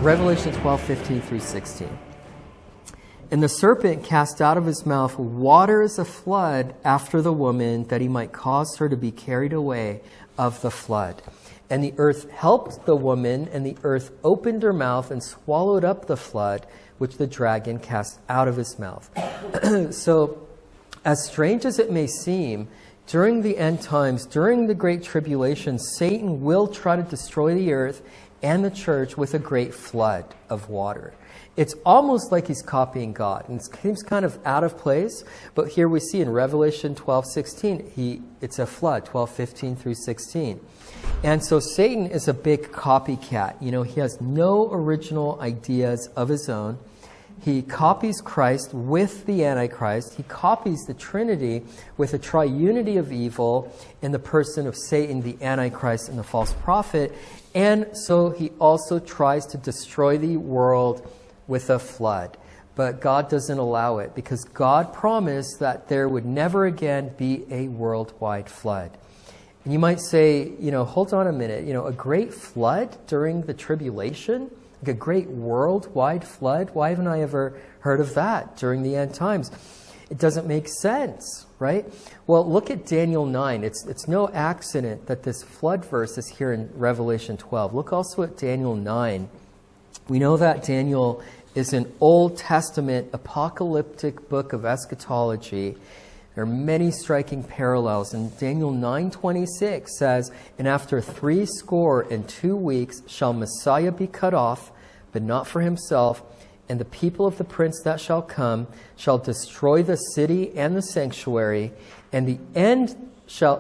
Revelation 12:15 through 16. And the serpent cast out of his mouth water as a flood after the woman, that he might cause her to be carried away of the flood. And the earth helped the woman, and the earth opened her mouth and swallowed up the flood, which the dragon cast out of his mouth. So, as strange as it may seem, during the end times, during the Great Tribulation, Satan will try to destroy the earth and the church with a great flood of water. It's almost like he's copying God. And it seems kind of out of place, but here we see in Revelation 12:16, it's a flood, 12:15 through 16. And so Satan is a big copycat. You know, he has no original ideas of his own. He copies Christ with the Antichrist. He copies the Trinity with a triunity of evil in the person of Satan, the Antichrist, and the false prophet. And so he also tries to destroy the world with a flood. But God doesn't allow it, because God promised that there would never again be a worldwide flood. And you might say, hold on a minute, a great flood during the tribulation? Like a great worldwide flood? Why haven't I ever heard of that during the end times? It doesn't make sense, right? Well, look at Daniel 9. It's no accident that this flood verse is here in Revelation 12. Look also at Daniel 9. We know that Daniel is an Old Testament apocalyptic book of eschatology. There are many striking parallels. And Daniel 9:26 says, "And after 62 weeks shall Messiah be cut off, but not for himself, and the people of the prince that shall come shall destroy the city and the sanctuary, and the end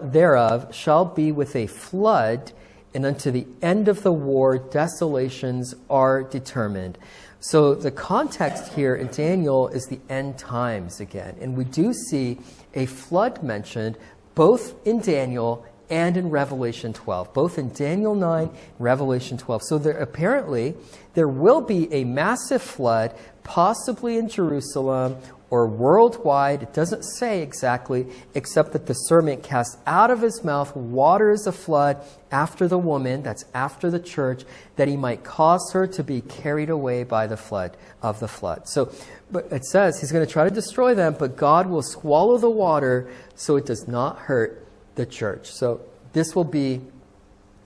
thereof shall be with a flood, and unto the end of the war desolations are determined." So the context here in Daniel is the end times again. And we do see a flood mentioned both in Daniel and in Revelation 12. Both in Daniel 9 and Revelation 12. So apparently there will be a massive flood, possibly in Jerusalem or worldwide. It doesn't say exactly, except that the serpent cast out of his mouth water as a flood after the woman, that's after the church, that he might cause her to be carried away by the flood of the flood. So, but it says he's going to try to destroy them, but God will swallow the water so it does not hurt the church. So this will be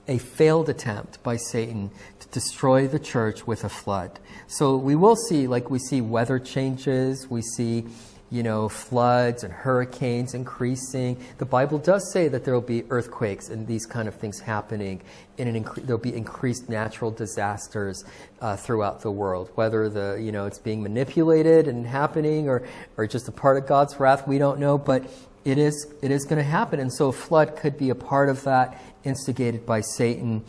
a failed attempt by Satan to destroy the church with a flood. So we will see, we see weather changes, we see, floods and hurricanes increasing. The Bible does say that there will be earthquakes and these kind of things happening. There'll be increased natural disasters throughout the world. Whether it's being manipulated and happening or just a part of God's wrath, we don't know, but it is going to happen. And so a flood could be a part of that, instigated by Satan.